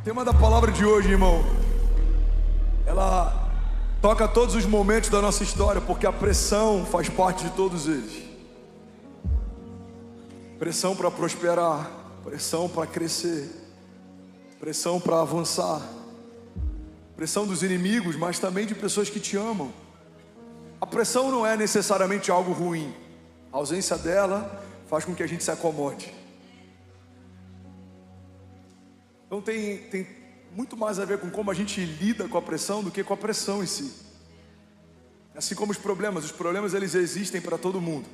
O tema da palavra de hoje, irmão, ela toca todos os momentos da nossa história, porque a pressão faz parte de todos eles. Pressão para prosperar, pressão para crescer, pressão para avançar, pressão dos inimigos, mas também de pessoas que te amam. A pressão não é necessariamente algo ruim. A ausência dela faz com que a gente se acomode. Então tem muito mais a ver com como a gente lida com a pressão do que com a pressão em si. Assim como os problemas eles existem para todo mundo.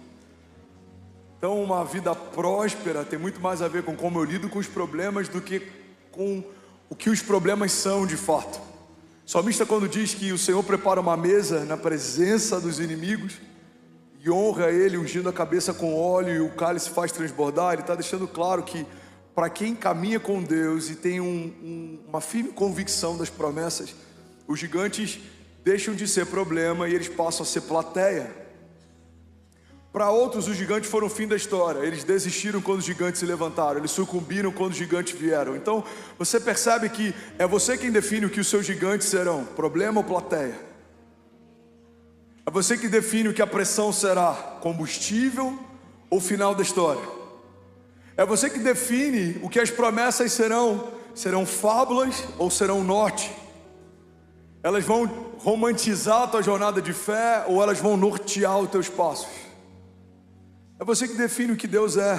Então uma vida próspera tem muito mais a ver com como eu lido com os problemas do que com o que os problemas são de fato. O salmista, quando diz que o Senhor prepara uma mesa na presença dos inimigos e honra ele ungindo a cabeça com óleo e o cálice faz transbordar, ele está deixando claro que para quem caminha com Deus e tem uma firme convicção das promessas, os gigantes deixam de ser problema e eles passam a ser plateia. Para outros, os gigantes foram o fim da história. Eles desistiram quando os gigantes se levantaram, eles sucumbiram quando os gigantes vieram. Então, você percebe que é você quem define o que os seus gigantes serão, problema ou plateia. É você que define o que a pressão será, combustível ou final da história. É você que define o que as promessas serão fábulas ou serão norte. Elas vão romantizar a tua jornada de fé ou elas vão nortear os teus passos. É você que define o que Deus é,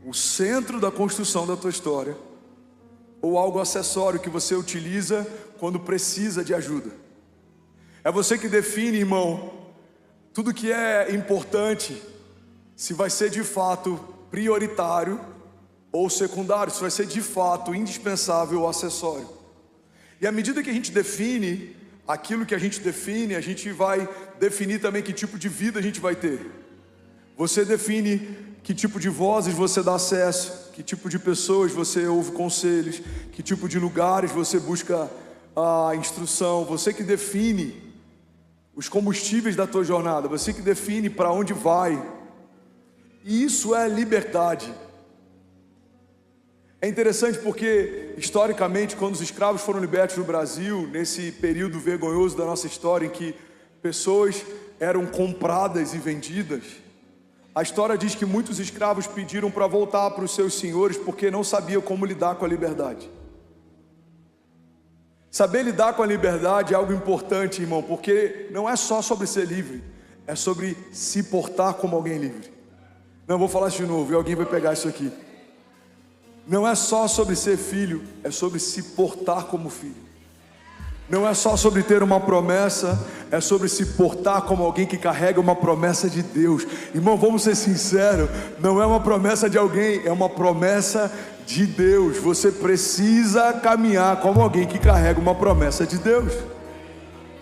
o centro da construção da tua história, ou algo acessório que você utiliza quando precisa de ajuda. É você que define, irmão, tudo que é importante, se vai ser de fato prioritário ou secundário, se vai ser de fato indispensável ou acessório. E à medida que a gente define aquilo que a gente vai definir também que tipo de vida a gente vai ter. Você define que tipo de vozes você dá acesso, que tipo de pessoas você ouve conselhos, que tipo de lugares você busca a instrução. Você que define os combustíveis da tua jornada, você que define para onde vai. E isso é liberdade. É interessante porque, historicamente, quando os escravos foram libertos no Brasil, nesse período vergonhoso da nossa história, em que pessoas eram compradas e vendidas, a história diz que muitos escravos pediram para voltar para os seus senhores porque não sabiam como lidar com a liberdade. Saber lidar com a liberdade é algo importante, irmão, porque não é só sobre ser livre, é sobre se portar como alguém livre. Não, vou falar isso de novo e alguém vai pegar isso aqui. Não é só sobre ser filho, é sobre se portar como filho. Não é só sobre ter uma promessa, é sobre se portar como alguém que carrega uma promessa de Deus. Irmão, vamos ser sinceros, não é uma promessa de alguém, é uma promessa de Deus. Você precisa caminhar como alguém que carrega uma promessa de Deus.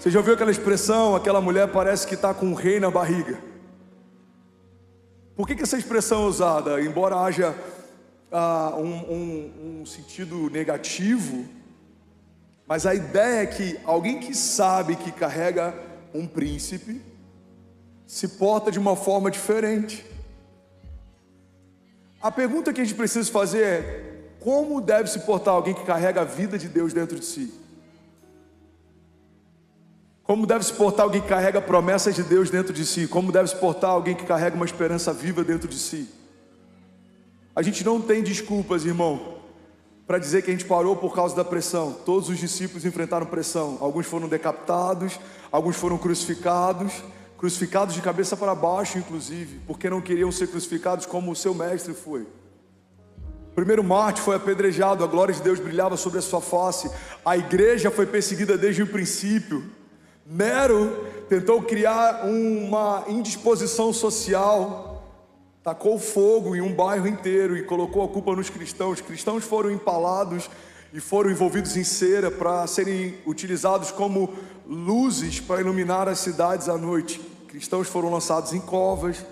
Você já ouviu aquela expressão, aquela mulher parece que está com um rei na barriga? Por que essa expressão é usada? Embora haja um sentido negativo, mas a ideia é que alguém que sabe que carrega um príncipe se porta de uma forma diferente. A pergunta que a gente precisa fazer é: como deve se portar alguém que carrega a vida de Deus dentro de si? Como deve se portar alguém que carrega promessas de Deus dentro de si? Como deve se portar alguém que carrega uma esperança viva dentro de si? A gente não tem desculpas, irmão, para dizer que a gente parou por causa da pressão. Todos os discípulos enfrentaram pressão. Alguns foram decapitados, alguns foram crucificados de cabeça para baixo, inclusive, porque não queriam ser crucificados como o seu mestre foi. O primeiro mártir foi apedrejado, a glória de Deus brilhava sobre a sua face. A igreja foi perseguida desde o princípio. Nero tentou criar uma indisposição social, tacou fogo em um bairro inteiro e colocou a culpa nos cristãos. Os cristãos foram empalados e foram envolvidos em cera para serem utilizados como luzes para iluminar as cidades à noite. Cristãos foram lançados em covas.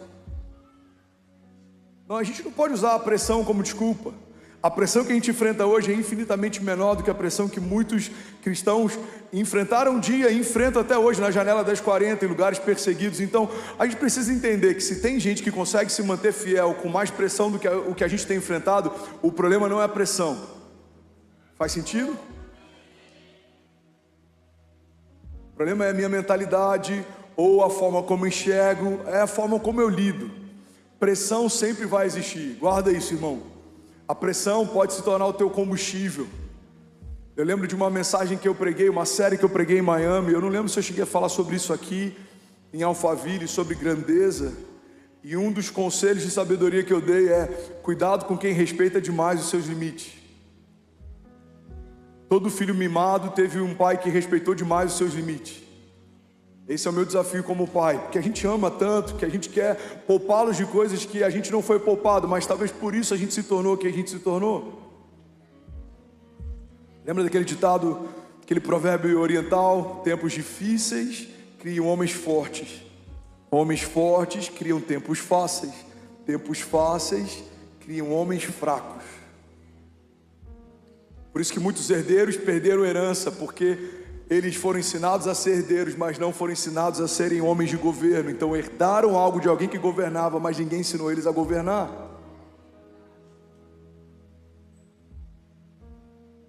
Não, a gente não pode usar a pressão como desculpa. A pressão que a gente enfrenta hoje é infinitamente menor do que a pressão que muitos cristãos enfrentaram um dia e enfrentam até hoje na janela 1040, em lugares perseguidos. Então, a gente precisa entender que se tem gente que consegue se manter fiel com mais pressão do que o que a gente tem enfrentado, o problema não é a pressão. Faz sentido? O problema é a minha mentalidade, ou a forma como eu enxergo, é a forma como eu lido. Pressão sempre vai existir, guarda isso, irmão. A pressão pode se tornar o teu combustível. Eu lembro de uma mensagem que eu preguei, uma série que eu preguei em Miami. Eu não lembro se eu cheguei a falar sobre isso aqui em Alphaville, sobre grandeza. E um dos conselhos de sabedoria que eu dei é: cuidado com quem respeita demais os seus limites. Todo filho mimado teve um pai que respeitou demais os seus limites. Esse é o meu desafio como pai, porque a gente ama tanto, que a gente quer poupá-los de coisas que a gente não foi poupado, mas talvez por isso a gente se tornou quem a gente se tornou. Lembra daquele ditado, aquele provérbio oriental? Tempos difíceis criam homens fortes. Homens fortes criam tempos fáceis. Tempos fáceis criam homens fracos. Por isso que muitos herdeiros perderam herança, porque eles foram ensinados a ser herdeiros, mas não foram ensinados a serem homens de governo. Então herdaram algo de alguém que governava, mas ninguém ensinou eles a governar.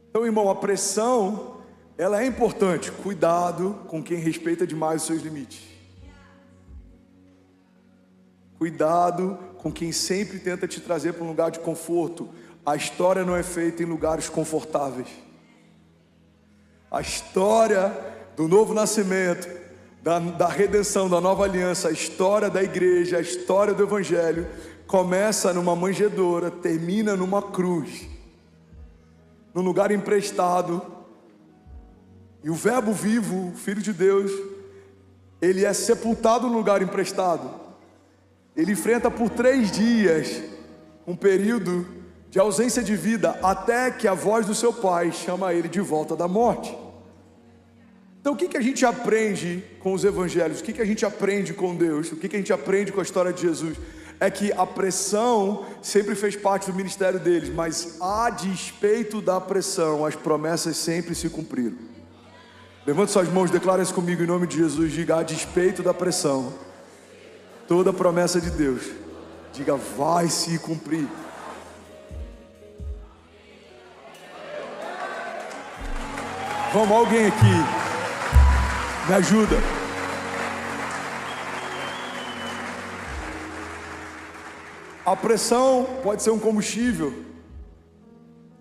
Então, irmão, a pressão, ela é importante. Cuidado com quem respeita demais os seus limites. Cuidado com quem sempre tenta te trazer para um lugar de conforto. A história não é feita em lugares confortáveis. A história do novo nascimento, da redenção, da nova aliança, a história da igreja, a história do evangelho, começa numa manjedoura, termina numa cruz, num lugar emprestado. E o verbo vivo, o Filho de Deus, ele é sepultado no lugar emprestado. Ele enfrenta por 3 dias um período de ausência de vida, até que a voz do seu pai chama ele de volta da morte. Então o que a gente aprende com os evangelhos? O que a gente aprende com Deus? O que a gente aprende com a história de Jesus? É que a pressão sempre fez parte do ministério deles, mas a despeito da pressão, as promessas sempre se cumpriram. Levante suas mãos, declara isso comigo em nome de Jesus. Diga: a despeito da pressão, toda promessa de Deus, diga, vai se cumprir. Vamos, alguém aqui me ajuda. A pressão pode ser um combustível.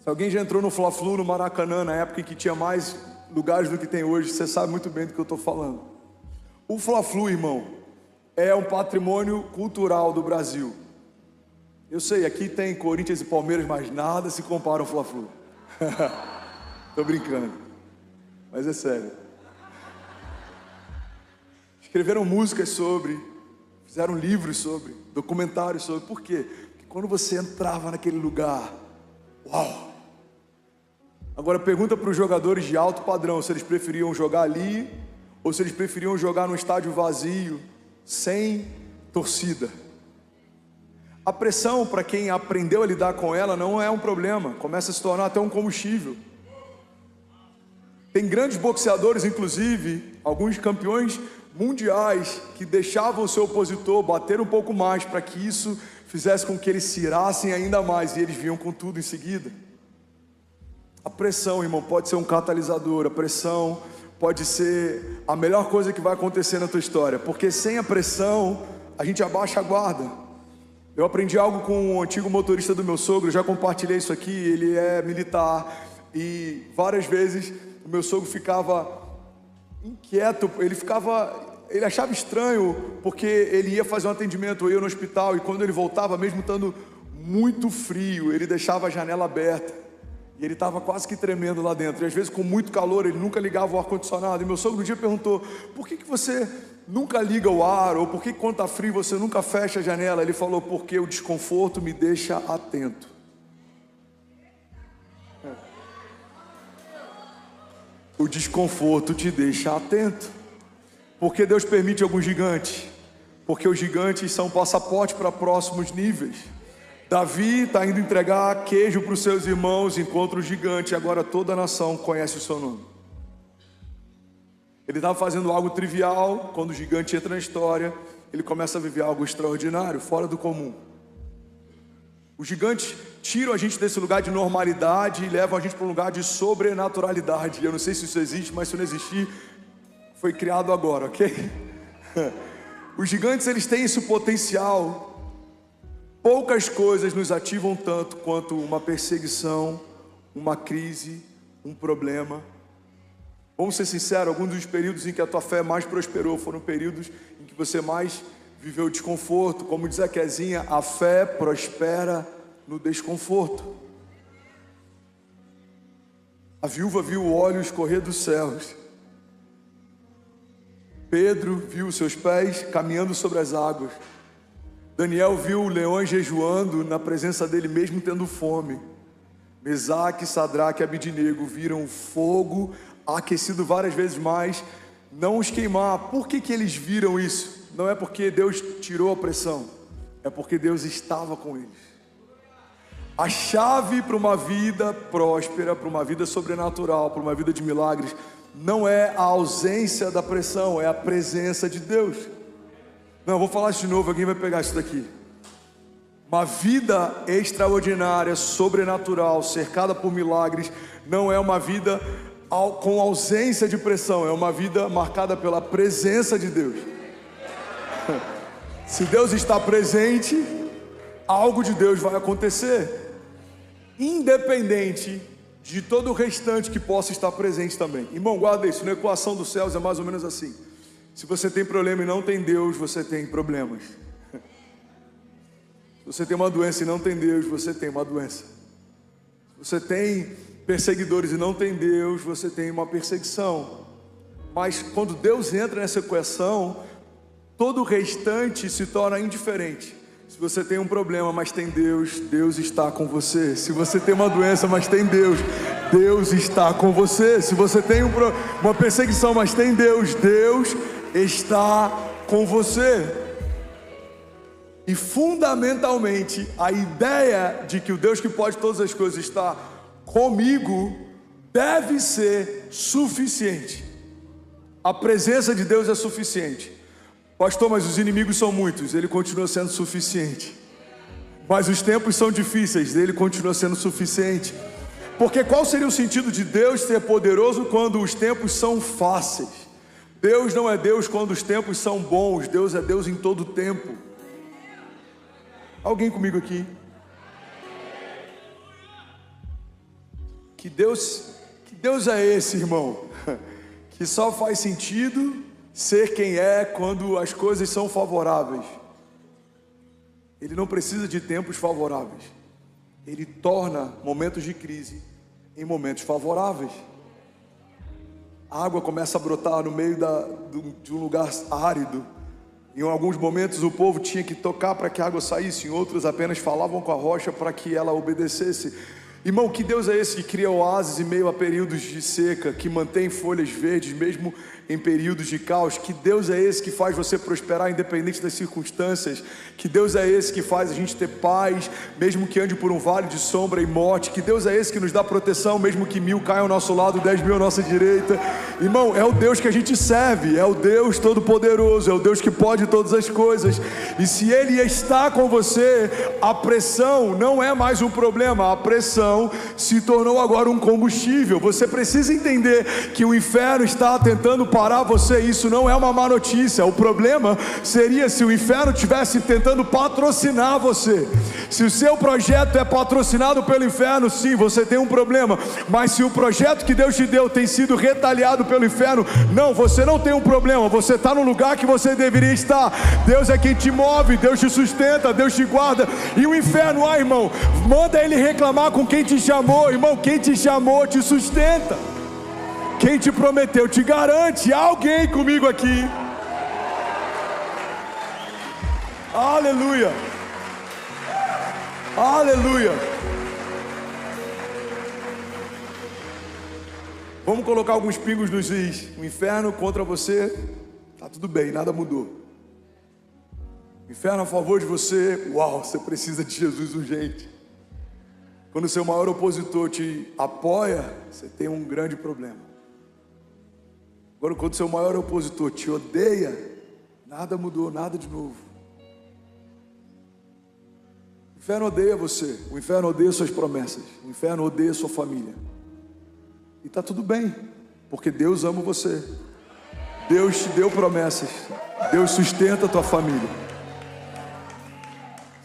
Se alguém já entrou no Fla-Flu, no Maracanã, na época em que tinha mais lugares do que tem hoje, você sabe muito bem do que eu estou falando. O Fla-Flu, irmão, é um patrimônio cultural do Brasil. Eu sei, aqui tem Corinthians e Palmeiras, mas nada se compara ao Fla-Flu. Tô brincando, mas é sério. Escreveram músicas sobre, fizeram livros sobre, documentários sobre. Por quê? Porque quando você entrava naquele lugar, uau! Agora pergunta para os jogadores de alto padrão se eles preferiam jogar ali ou se eles preferiam jogar num estádio vazio, sem torcida. A pressão, para quem aprendeu a lidar com ela, não é um problema, começa a se tornar até um combustível. Tem grandes boxeadores, inclusive, alguns campeões mundiais, que deixavam o seu opositor bater um pouco mais, para que isso fizesse com que eles se irassem ainda mais, e eles vinham com tudo em seguida. A pressão, irmão, pode ser um catalisador. A pressão pode ser a melhor coisa que vai acontecer na tua história, porque sem a pressão, a gente abaixa a guarda. Eu aprendi algo com o antigo motorista do meu sogro, já compartilhei isso aqui. Ele é militar, e várias vezes o meu sogro ficava inquieto, ele achava estranho, porque ele ia fazer um atendimento, eu ia no hospital, e quando ele voltava, mesmo estando muito frio, ele deixava a janela aberta, e ele estava quase que tremendo lá dentro, e às vezes com muito calor, ele nunca ligava o ar-condicionado. E meu sogro um dia perguntou: por que você nunca liga o ar, ou por que quando está frio você nunca fecha a janela? Ele falou: porque o desconforto me deixa atento. O desconforto te deixa atento. Porque Deus permite alguns gigantes? Porque os gigantes são passaporte para próximos níveis. Davi está indo entregar queijo para os seus irmãos, encontra o gigante, agora toda a nação conhece o seu nome. Ele estava fazendo algo trivial, quando o gigante entra na história, ele começa a viver algo extraordinário, fora do comum. Os gigantes tiram a gente desse lugar de normalidade e levam a gente para um lugar de sobrenaturalidade. Eu não sei se isso existe, mas se não existir, foi criado agora, ok? Os gigantes, eles têm esse potencial. Poucas coisas nos ativam tanto quanto uma perseguição, uma crise, um problema. Vamos ser sinceros, alguns dos períodos em que a tua fé mais prosperou foram períodos em que você mais viveu desconforto. Como diz a Kezinha, a fé prospera no desconforto. A viúva viu o óleo escorrer dos céus. Pedro viu seus pés caminhando sobre as águas. Daniel viu leões jejuando na presença dele, mesmo tendo fome. Mesaque, Sadraque e Abidnego viram fogo aquecido várias vezes mais, não os queimar. Por que eles viram isso? Não é porque Deus tirou a pressão, é porque Deus estava com eles. A chave para uma vida próspera, para uma vida sobrenatural, para uma vida de milagres, não é a ausência da pressão, é a presença de Deus. Não, vou falar isso de novo, alguém vai pegar isso daqui. Uma vida extraordinária, sobrenatural, cercada por milagres, não é uma vida com ausência de pressão, é uma vida marcada pela presença de Deus. Se Deus está presente, algo de Deus vai acontecer, independente de todo o restante que possa estar presente também. Irmão, guarda isso, na equação dos céus é mais ou menos assim. Se você tem problema e não tem Deus, você tem problemas. Se você tem uma doença e não tem Deus, você tem uma doença. Se você tem perseguidores e não tem Deus, você tem uma perseguição. Mas quando Deus entra nessa equação, todo o restante se torna indiferente. Se você tem um problema, mas tem Deus, Deus está com você. Se você tem uma doença, mas tem Deus, Deus está com você. Se você tem uma perseguição, mas tem Deus, Deus está com você. E fundamentalmente, a ideia de que o Deus que pode todas as coisas está comigo deve ser suficiente. A presença de Deus é suficiente. Pastor, mas os inimigos são muitos. Ele continua sendo suficiente. Mas os tempos são difíceis. Ele continua sendo suficiente. Porque qual seria o sentido de Deus ser poderoso quando os tempos são fáceis? Deus não é Deus quando os tempos são bons. Deus é Deus em todo o tempo. Alguém comigo aqui? Que Deus é esse, irmão? Que só faz sentido ser quem é quando as coisas são favoráveis. Ele não precisa de tempos favoráveis. Ele torna momentos de crise em momentos favoráveis. A água começa a brotar no meio de um lugar árido. Em alguns momentos o povo tinha que tocar para que a água saísse, em outros apenas falavam com a rocha para que ela obedecesse. Irmão, que Deus é esse que cria oásis em meio a períodos de seca, que mantém folhas verdes mesmo em períodos de caos? Que Deus é esse que faz você prosperar independente das circunstâncias? Que Deus é esse que faz a gente ter paz mesmo que ande por um vale de sombra e morte? Que Deus é esse que nos dá proteção mesmo que 1000 caiam ao nosso lado, 10.000 à nossa direita? Irmão, é o Deus que a gente serve, é o Deus Todo-Poderoso, é o Deus que pode todas as coisas. E se Ele está com você, a pressão não é mais um problema, a pressão se tornou agora um combustível. Você precisa entender que o inferno está tentando parar você. Isso não é uma má notícia. O problema seria se o inferno estivesse tentando patrocinar você. Se o seu projeto é patrocinado pelo inferno, sim, você tem um problema. Mas se o projeto que Deus te deu tem sido retaliado pelo inferno, não, você não tem um problema. Você está no lugar que você deveria estar. Deus é quem te move, Deus te sustenta, Deus te guarda. E o inferno, irmão, manda ele reclamar com quem te chamou. Irmão, quem te chamou te sustenta. Quem te prometeu te garante. Há alguém comigo aqui? Aleluia. Aleluia. Vamos colocar alguns pingos nos is. O inferno contra você, tá tudo bem, nada mudou. O inferno a favor de você, uau, você precisa de Jesus urgente. Quando o seu maior opositor te apoia, você tem um grande problema. Agora, quando o seu maior opositor te odeia, nada mudou, nada de novo. O inferno odeia você, o inferno odeia suas promessas, o inferno odeia sua família. E está tudo bem, porque Deus ama você. Deus te deu promessas, Deus sustenta a tua família.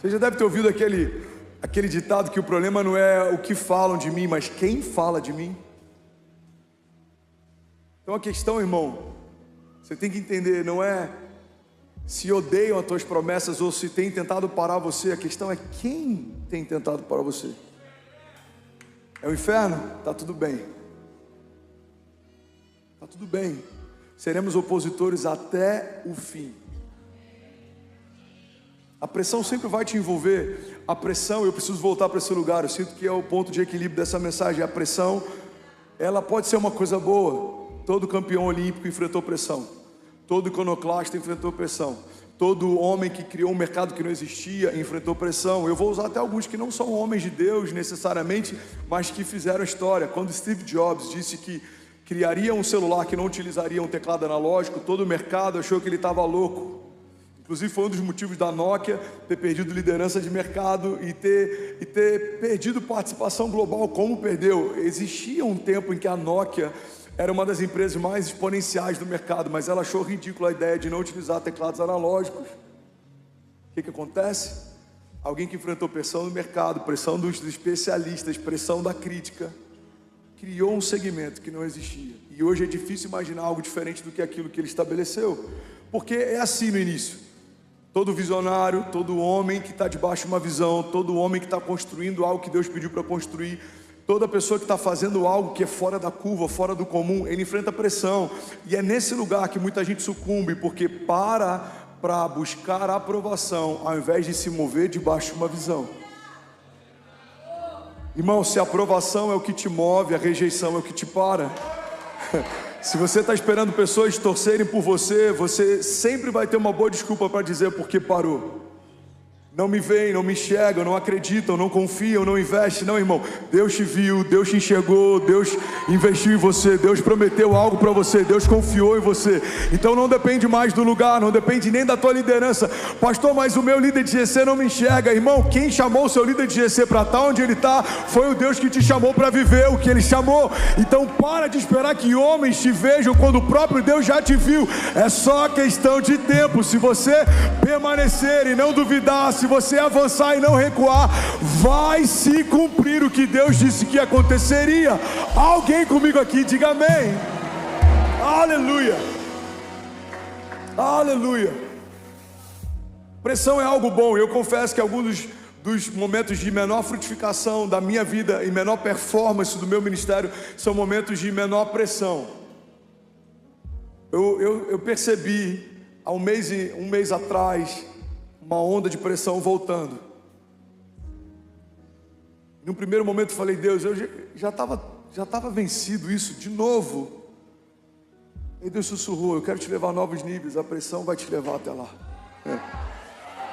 Você já deve ter ouvido aquele ditado que o problema não é o que falam de mim, mas quem fala de mim. Então a questão, irmão, você tem que entender, não é se odeiam as tuas promessas ou se tem tentado parar você. A questão é quem tem tentado parar você. É o inferno? Tá tudo bem. Tá tudo bem. Seremos opositores até o fim. A pressão sempre vai te envolver. A pressão, eu preciso voltar para esse lugar. Eu sinto que é o ponto de equilíbrio dessa mensagem. A pressão, ela pode ser uma coisa boa. Todo campeão olímpico enfrentou pressão. Todo iconoclasta enfrentou pressão. Todo homem que criou um mercado que não existia enfrentou pressão. Eu vou usar até alguns que não são homens de Deus necessariamente, mas que fizeram história. Quando Steve Jobs disse que criaria um celular que não utilizaria um teclado analógico, todo o mercado achou que ele estava louco. Inclusive foi um dos motivos da Nokia ter perdido liderança de mercado e ter perdido participação global, como perdeu. Existia um tempo em que a Nokia era uma das empresas mais exponenciais do mercado, mas ela achou ridícula a ideia de não utilizar teclados analógicos. O que acontece? Alguém que enfrentou pressão do mercado, pressão dos especialistas, pressão da crítica, criou um segmento que não existia. E hoje é difícil imaginar algo diferente do que aquilo que ele estabeleceu, porque é assim no início. Todo visionário, todo homem que está debaixo de uma visão, todo homem que está construindo algo que Deus pediu para construir, toda pessoa que está fazendo algo que é fora da curva, fora do comum, ele enfrenta pressão. E é nesse lugar que muita gente sucumbe, porque para buscar a aprovação, ao invés de se mover debaixo de uma visão. Irmão, se a aprovação é o que te move, a rejeição é o que te para. Se você está esperando pessoas torcerem por você, você sempre vai ter uma boa desculpa para dizer por que parou. Não me veem, não me enxergam, não acreditam, não confiam, não investem. Não, irmão, Deus te viu, Deus te enxergou, Deus investiu em você, Deus prometeu algo para você, Deus confiou em você. Então não depende mais do lugar, não depende nem da tua liderança. Pastor, mas o meu líder de GC não me enxerga. Irmão, quem chamou o seu líder de GC para estar onde ele está, foi o Deus que te chamou para viver o que ele chamou. Então para de esperar que homens te vejam quando o próprio Deus já te viu. É só questão de tempo. Se você permanecer e não duvidar, se você avançar e não recuar, vai se cumprir o que Deus disse que aconteceria. Alguém comigo aqui, diga amém. Aleluia. Aleluia. Pressão é algo bom. Eu confesso que alguns dos momentos de menor frutificação da minha vida e menor performance do meu ministério são momentos de menor pressão. Eu percebi há um mês atrás uma onda de pressão voltando. Num primeiro momento eu falei, Deus, eu já estava vencido isso de novo. E Deus sussurrou, eu quero te levar a novos níveis, a pressão vai te levar até lá.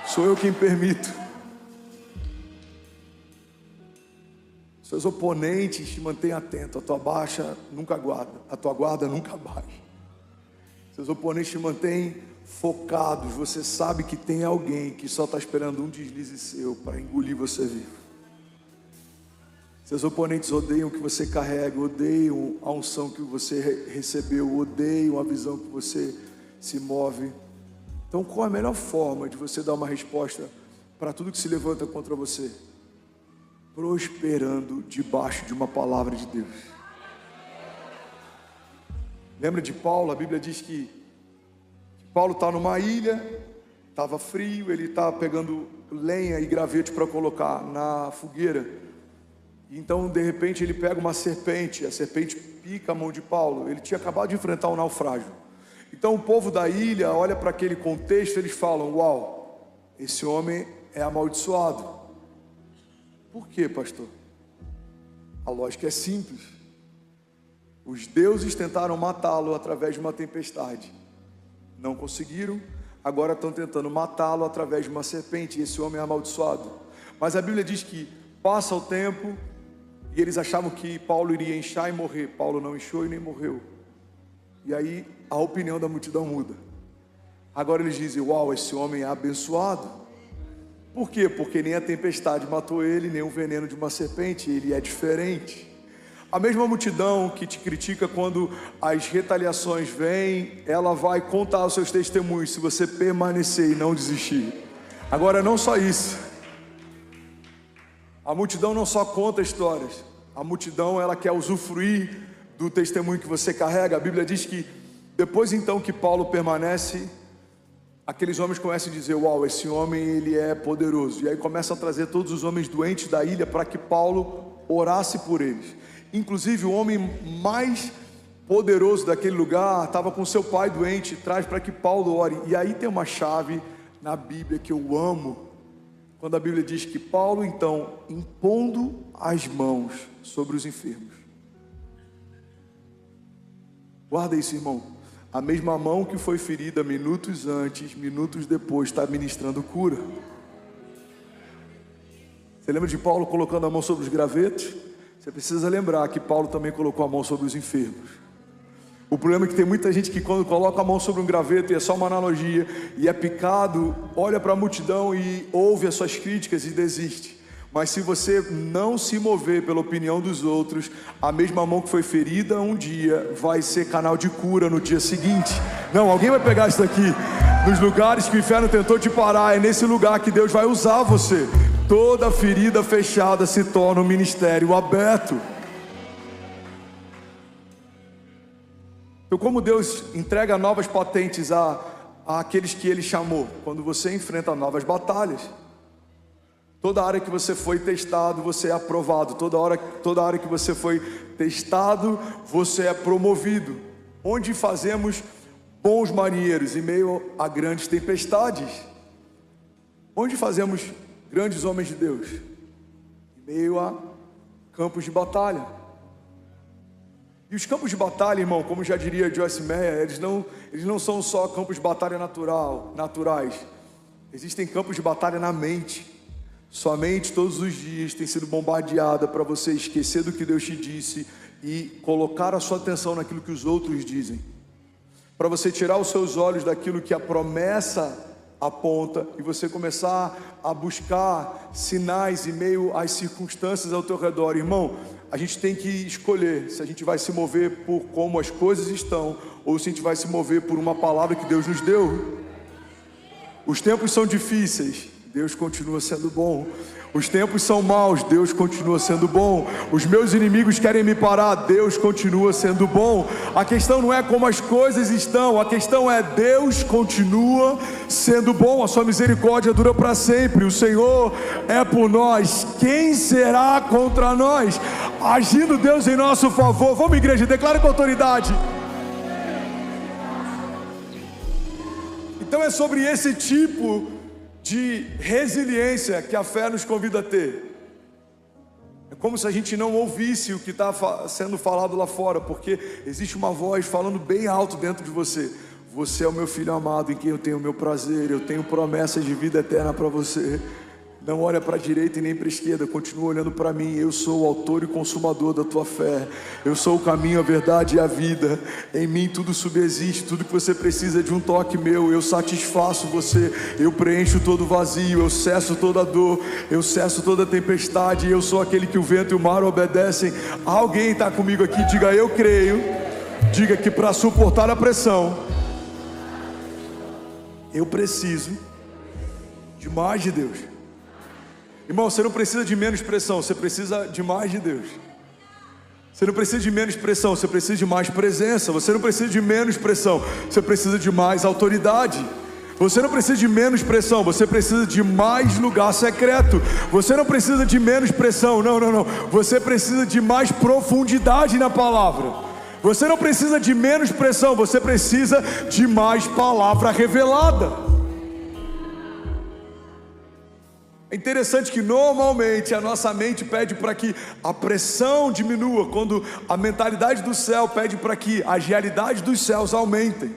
Sou eu quem permito. Seus oponentes te mantêm atento, a tua baixa nunca guarda, a tua guarda nunca baixa. Seus oponentes te mantêm focados, você sabe que tem alguém que só está esperando um deslize seu para engolir você vivo. Seus oponentes odeiam o que você carrega, odeiam a unção que você recebeu, odeiam a visão que você se move. Então qual é a melhor forma de você dar uma resposta para tudo que se levanta contra você? Prosperando debaixo de uma palavra de Deus. Lembra de Paulo? A Bíblia diz que Paulo está numa ilha, estava frio, ele está pegando lenha e graveto para colocar na fogueira. Então, de repente, ele pega uma serpente, a serpente pica a mão de Paulo. Ele tinha acabado de enfrentar um naufrágio. Então, o povo da ilha olha para aquele contexto, eles falam, uau, esse homem é amaldiçoado. Por quê, pastor? A lógica é simples. Os deuses tentaram matá-lo através de uma tempestade. Não conseguiram, agora estão tentando matá-lo através de uma serpente, e esse homem é amaldiçoado. Mas a Bíblia diz que passa o tempo, e eles achavam que Paulo iria inchar e morrer. Paulo não inchou e nem morreu. E aí a opinião da multidão muda. Agora eles dizem, uau, esse homem é abençoado. Por quê? Porque nem a tempestade matou ele, nem o veneno de uma serpente, ele é diferente. A mesma multidão que te critica quando as retaliações vêm, ela vai contar os seus testemunhos, se você permanecer e não desistir. Agora, não só isso. A multidão não só conta histórias, a multidão ela quer usufruir do testemunho que você carrega. A Bíblia diz que depois então que Paulo permanece, aqueles homens começam a dizer: uau, esse homem ele é poderoso. E aí começam a trazer todos os homens doentes da ilha para que Paulo orasse por eles. Inclusive o homem mais poderoso daquele lugar estava com seu pai doente, traz para que Paulo ore. E aí tem uma chave na Bíblia que eu amo, quando a Bíblia diz que Paulo então, impondo as mãos sobre os enfermos. Guarda isso, irmão. A mesma mão que foi ferida minutos antes, minutos depois, está ministrando cura. Você lembra de Paulo colocando a mão sobre os gravetos? Você precisa lembrar que Paulo também colocou a mão sobre os enfermos. O problema é que tem muita gente que quando coloca a mão sobre um graveto, e é só uma analogia, e é picado, olha para a multidão e ouve as suas críticas e desiste. Mas se você não se mover pela opinião dos outros, a mesma mão que foi ferida um dia vai ser canal de cura no dia seguinte. Não, alguém vai pegar isso daqui. Nos lugares que o inferno tentou te parar, é nesse lugar que Deus vai usar você. Toda ferida fechada se torna um ministério aberto. Então, como Deus entrega novas patentes àqueles que Ele chamou? Quando você enfrenta novas batalhas. Toda área que você foi testado, você é aprovado. Toda área que você foi testado, você é promovido. Onde fazemos bons marinheiros em meio a grandes tempestades? Onde fazemos grandes homens de Deus? Em meio a campos de batalha. E os campos de batalha, irmão, como já diria Joyce Meyer, eles não são só campos de batalha naturais. Existem campos de batalha na mente. Sua mente todos os dias tem sido bombardeada para você esquecer do que Deus te disse e colocar a sua atenção naquilo que os outros dizem. Para você tirar os seus olhos daquilo que a promessa aponta e você começar a buscar sinais em meio às circunstâncias ao teu redor. Irmão, a gente tem que escolher se a gente vai se mover por como as coisas estão ou se a gente vai se mover por uma palavra que Deus nos deu. Os tempos são difíceis, Deus continua sendo bom. Os tempos são maus, Deus continua sendo bom. Os meus inimigos querem me parar, Deus continua sendo bom. A questão não é como as coisas estão, a questão é Deus continua sendo bom. A sua misericórdia dura para sempre. O Senhor é por nós, quem será contra nós? Agindo Deus em nosso favor. Vamos, igreja, declara com autoridade. Então é sobre esse tipo de resiliência que a fé nos convida a ter. É como se a gente não ouvisse o que está sendo falado lá fora, porque existe uma voz falando bem alto dentro de você. Você é o meu filho amado, em quem eu tenho o meu prazer, eu tenho promessas de vida eterna para você. Não olha para a direita e nem para a esquerda, continua olhando para mim. Eu sou o autor e consumador da tua fé. Eu sou o caminho, a verdade e a vida. Em mim tudo subsiste, tudo que você precisa é de um toque meu. Eu satisfaço você, eu preencho todo o vazio, eu cesso toda a dor, eu cesso toda a tempestade. Eu sou aquele que o vento e o mar obedecem. Alguém está comigo aqui? Diga: eu creio. Diga que para suportar a pressão, eu preciso de mais de Deus. Irmão, você não precisa de menos pressão, você precisa de mais de Deus. Você não precisa de menos pressão, você precisa de mais presença. Você não precisa de menos pressão, você precisa de mais autoridade. Você não precisa de menos pressão, você precisa de mais lugar secreto. Você não precisa de menos pressão, não. Você precisa de mais profundidade na palavra. Você não precisa de menos pressão, você precisa de mais palavra revelada. É interessante que normalmente a nossa mente pede para que a pressão diminua, quando a mentalidade do céu pede para que as realidades dos céus aumentem.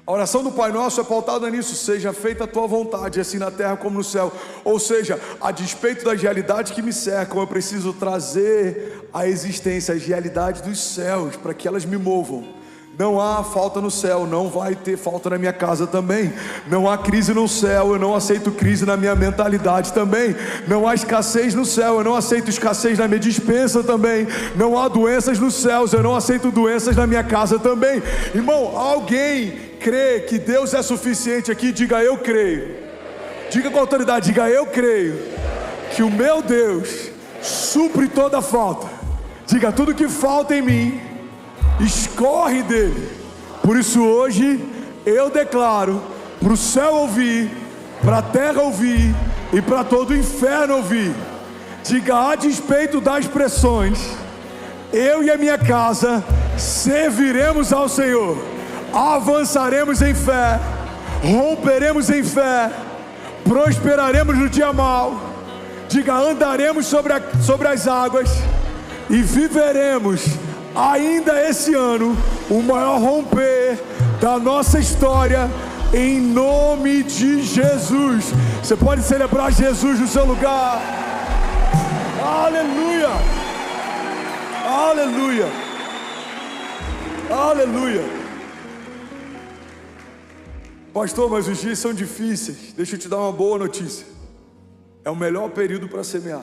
A oração do Pai Nosso é pautada nisso: seja feita a tua vontade, assim na terra como no céu. Ou seja, a despeito das realidades que me cercam, eu preciso trazer à existência as realidades dos céus, para que elas me movam. Não há falta no céu, não vai ter falta na minha casa também. Não há crise no céu, eu não aceito crise na minha mentalidade também. Não há escassez no céu, eu não aceito escassez na minha despensa também. Não há doenças nos céus, eu não aceito doenças na minha casa também. Irmão, alguém crê que Deus é suficiente aqui? Diga: eu creio. Diga com autoridade, diga: eu creio que o meu Deus supre toda falta. Diga: tudo que falta em mim escorre dele. Por isso hoje eu declaro para o céu ouvir, para a terra ouvir e para todo o inferno ouvir. Diga: a despeito das pressões, eu e a minha casa serviremos ao Senhor, avançaremos em fé, romperemos em fé, prosperaremos no dia mau. Diga: andaremos sobre as águas e viveremos ainda esse ano o maior romper da nossa história, em nome de Jesus. Você pode celebrar Jesus no seu lugar. Aleluia, aleluia, aleluia. Pastor, mas os dias são difíceis. Deixa eu te dar uma boa notícia: é o melhor período para semear.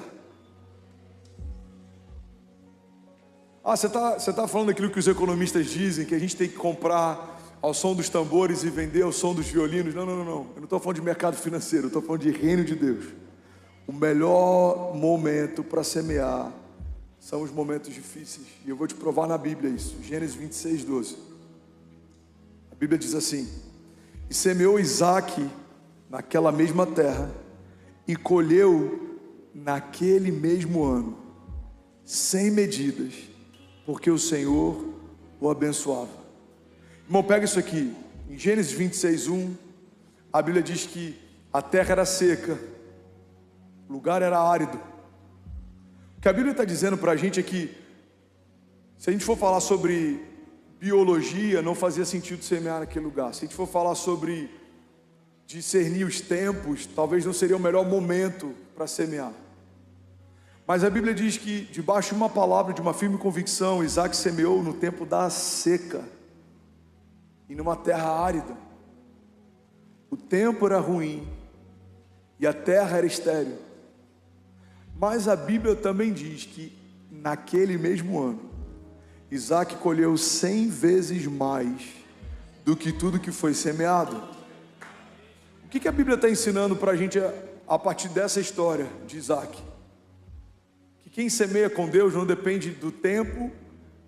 Você tá falando aquilo que os economistas dizem, que a gente tem que comprar ao som dos tambores e vender ao som dos violinos. Não. Eu não estou falando de mercado financeiro, eu estou falando de reino de Deus. O melhor momento para semear são os momentos difíceis. E eu vou te provar na Bíblia isso. Gênesis 26:12. A Bíblia diz assim: e semeou Isaque naquela mesma terra, e colheu naquele mesmo ano, sem medidas, porque o Senhor o abençoava. Irmão, pega isso aqui. Em Gênesis 26:1, a Bíblia diz que a terra era seca, o lugar era árido. O que a Bíblia está dizendo para a gente é que, se a gente for falar sobre biologia, não fazia sentido semear naquele lugar. Se a gente for falar sobre discernir os tempos, talvez não seria o melhor momento para semear. Mas a Bíblia diz que, debaixo de uma palavra, de uma firme convicção, Isaque semeou no tempo da seca e numa terra árida. O tempo era ruim e a terra era estéril. Mas a Bíblia também diz que naquele mesmo ano, Isaque colheu 100 vezes mais do que tudo que foi semeado. O que a Bíblia está ensinando para a gente a partir dessa história de Isaque? Que quem semeia com Deus não depende do tempo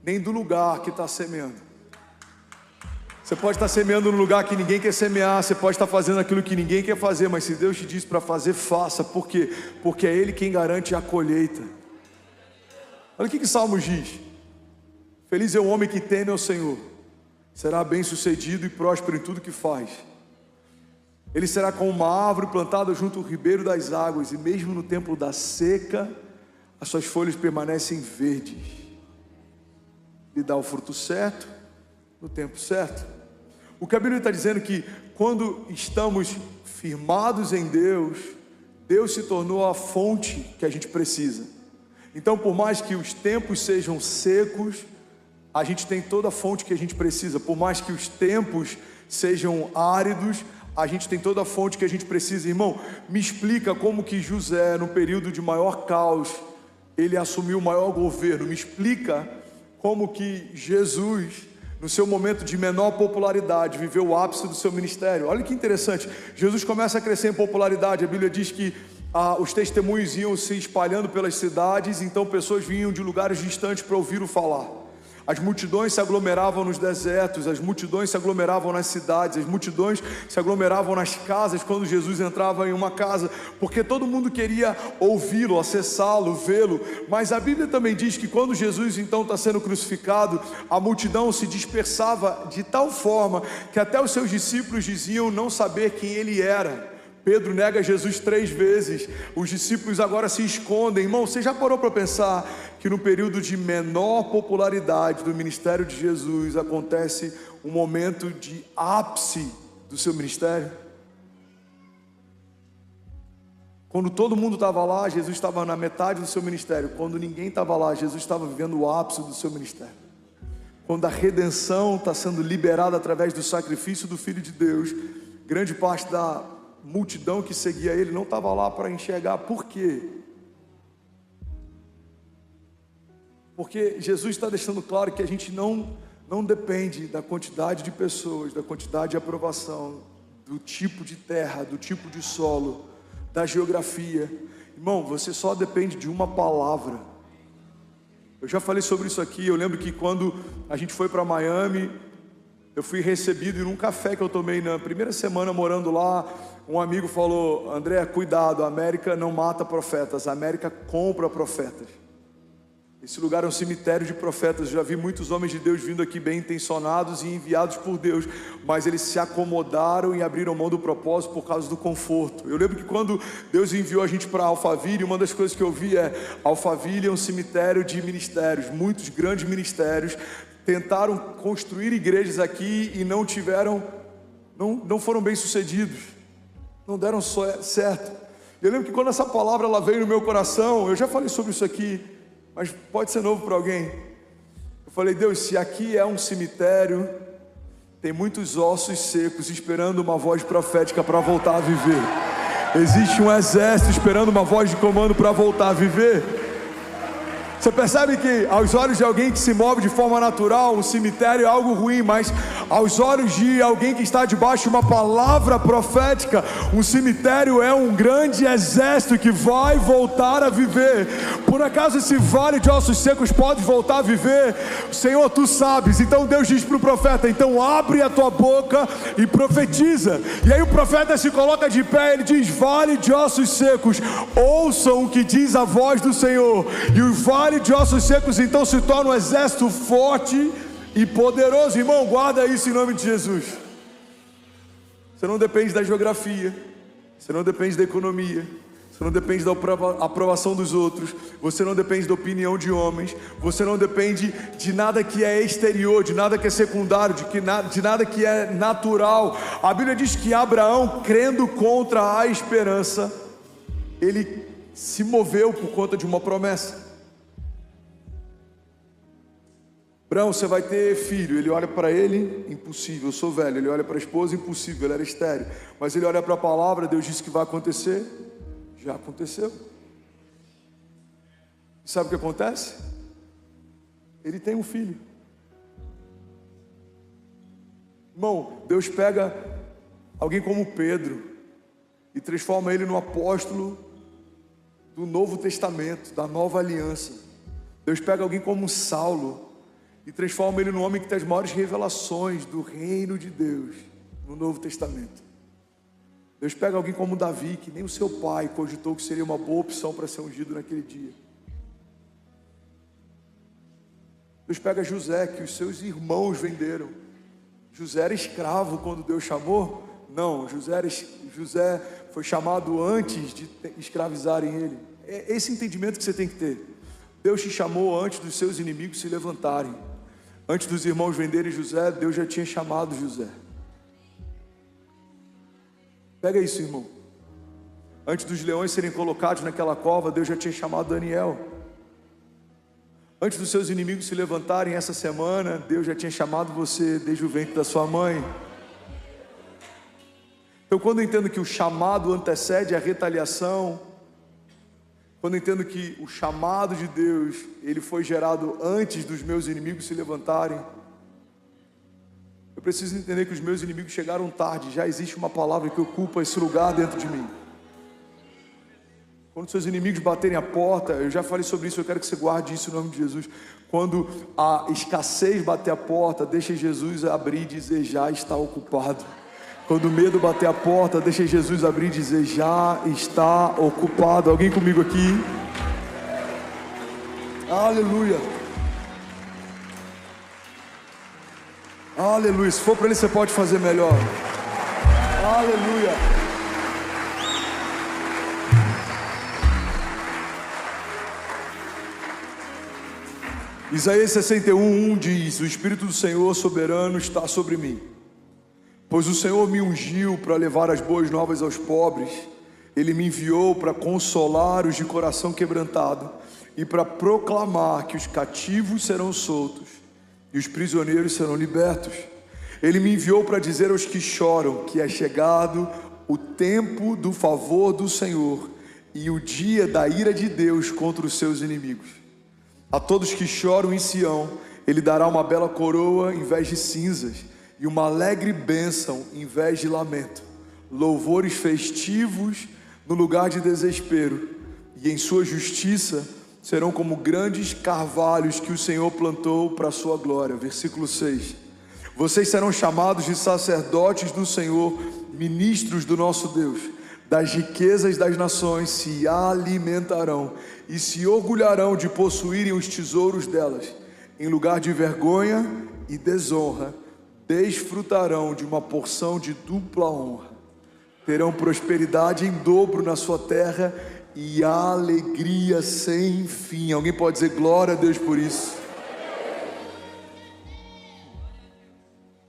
nem do lugar que está semeando. Você pode estar semeando no lugar que ninguém quer semear, você pode estar fazendo aquilo que ninguém quer fazer, mas se Deus te diz para fazer, faça. Por quê? Porque é Ele quem garante a colheita. Olha o que Salmos diz: feliz é o homem que teme ao Senhor, será bem sucedido e próspero em tudo que faz. Ele será como uma árvore plantada junto ao ribeiro das águas, e mesmo no tempo da seca, as suas folhas permanecem verdes. Lhe dá o fruto certo, no tempo certo. O que a Bíblia está dizendo é que, quando estamos firmados em Deus, Deus se tornou a fonte que a gente precisa. Então, por mais que os tempos sejam secos, a gente tem toda a fonte que a gente precisa. Por mais que os tempos sejam áridos, a gente tem toda a fonte que a gente precisa. Irmão, me explica como que José, no período de maior caos, ele assumiu o maior governo. Me explica como que Jesus, no seu momento de menor popularidade, viveu o ápice do seu ministério. Olha que interessante, Jesus começa a crescer em popularidade. A Bíblia diz que os testemunhos iam se espalhando pelas cidades, então pessoas vinham de lugares distantes para ouvir o falar. As multidões se aglomeravam nos desertos, as multidões se aglomeravam nas cidades, as multidões se aglomeravam nas casas quando Jesus entrava em uma casa, porque todo mundo queria ouvi-lo, acessá-lo, vê-lo. Mas a Bíblia também diz que quando Jesus então está sendo crucificado, a multidão se dispersava de tal forma que até os seus discípulos diziam não saber quem ele era. Pedro nega Jesus 3 vezes, os discípulos agora se escondem. Irmão, você já parou para pensar que no período de menor popularidade do ministério de Jesus acontece um momento de ápice do seu ministério? Quando todo mundo estava lá, Jesus estava na metade do seu ministério. Quando ninguém estava lá, Jesus estava vivendo o ápice do seu ministério. quando a redenção está sendo liberada através do sacrifício do Filho de Deus, grande parte da multidão que seguia ele não estava lá para enxergar. Por quê? Porque Jesus está deixando claro que a gente não depende da quantidade de pessoas, da quantidade de aprovação, do tipo de terra, do tipo de solo, da geografia. Irmão, você só depende de uma palavra. Eu já falei sobre isso aqui. Eu lembro que quando a gente foi para Miami, eu fui recebido em um café que eu tomei na primeira semana morando lá. Um amigo falou: André, cuidado, a América não mata profetas, a América compra profetas. Esse lugar é um cemitério de profetas. Eu já vi muitos homens de Deus vindo aqui bem intencionados e enviados por Deus, mas eles se acomodaram e abriram mão do propósito por causa do conforto. Eu lembro que quando Deus enviou a gente para Alphaville, uma das coisas que eu vi é: Alphaville é um cemitério de ministérios, muitos grandes ministérios tentaram construir igrejas aqui e não foram bem sucedidos, não deram certo. Eu lembro que quando essa palavra ela veio no meu coração, eu já falei sobre isso aqui, mas pode ser novo para alguém. Eu falei: Deus, se aqui é um cemitério, tem muitos ossos secos esperando uma voz profética para voltar a viver. Existe um exército esperando uma voz de comando para voltar a viver. Você percebe que aos olhos de alguém que se move de forma natural, um cemitério é algo ruim, mas aos olhos de alguém que está debaixo de uma palavra profética, um cemitério é um grande exército que vai voltar a viver. Por acaso esse vale de ossos secos pode voltar a viver? Senhor, tu sabes. Então Deus diz para o profeta: então abre a tua boca e profetiza. E aí o profeta se coloca de pé, ele diz: vale de ossos secos, ouçam o que diz a voz do Senhor. E o vale de ossos secos então se torna um exército forte e poderoso. Irmão, guarda isso em nome de Jesus. Você não depende da geografia, você não depende da economia, você não depende da aprovação dos outros, você não depende da opinião de homens, você não depende de nada que é exterior, de nada que é secundário, de nada que é natural. A Bíblia diz que Abraão, crendo contra a esperança, ele se moveu por conta de uma promessa. Abraão, você vai ter filho. Ele olha para ele: impossível, eu sou velho. Ele olha para a esposa: impossível, ela era estéril. Mas ele olha para a palavra, Deus disse que vai acontecer. Já aconteceu. E sabe o que acontece? Ele tem um filho. Irmão, Deus pega alguém como Pedro e transforma ele no apóstolo do Novo Testamento, da Nova Aliança. Deus pega alguém como Saulo e transforma ele num homem que tem as maiores revelações do reino de Deus no Novo Testamento. Deus pega alguém como Davi, que nem o seu pai cogitou que seria uma boa opção para ser ungido naquele dia. Deus pega José, que os seus irmãos venderam. José era escravo quando Deus chamou? Não, José foi chamado antes de escravizarem ele. É esse entendimento que você tem que ter. Deus te chamou antes dos seus inimigos se levantarem. Antes dos irmãos venderem José, Deus já tinha chamado José. Pega isso, irmão. Antes dos leões serem colocados naquela cova, Deus já tinha chamado Daniel. Antes dos seus inimigos se levantarem essa semana, Deus já tinha chamado você desde o ventre da sua mãe. Então, quando eu entendo que o chamado antecede a retaliação, quando eu entendo que o chamado de Deus, ele foi gerado antes dos meus inimigos se levantarem, eu preciso entender que os meus inimigos chegaram tarde. Já existe uma palavra que ocupa esse lugar dentro de mim. Quando seus inimigos baterem a porta, eu já falei sobre isso, eu quero que você guarde isso em nome de Jesus. Quando a escassez bater a porta, deixa Jesus abrir e dizer: já está ocupado. Quando o medo bater a porta, deixa Jesus abrir e dizer: já está ocupado. Alguém comigo aqui? Aleluia. Aleluia. Se for para ele, você pode fazer melhor. Aleluia. Isaías 61:1 diz: o Espírito do Senhor soberano está sobre mim, pois o Senhor me ungiu para levar as boas novas aos pobres. Ele me enviou para consolar os de coração quebrantado e para proclamar que os cativos serão soltos e os prisioneiros serão libertos. Ele me enviou para dizer aos que choram que é chegado o tempo do favor do Senhor e o dia da ira de Deus contra os seus inimigos. A todos que choram em Sião, Ele dará uma bela coroa em vez de cinzas e uma alegre bênção em vez de lamento, louvores festivos no lugar de desespero, e em sua justiça serão como grandes carvalhos que o Senhor plantou para a sua glória. Versículo 6. Vocês serão chamados de sacerdotes do Senhor, ministros do nosso Deus. Das riquezas das nações se alimentarão e se orgulharão de possuírem os tesouros delas. Em lugar de vergonha e desonra, desfrutarão de uma porção de dupla honra. Terão prosperidade em dobro na sua terra e alegria sem fim. Alguém pode dizer glória a Deus por isso?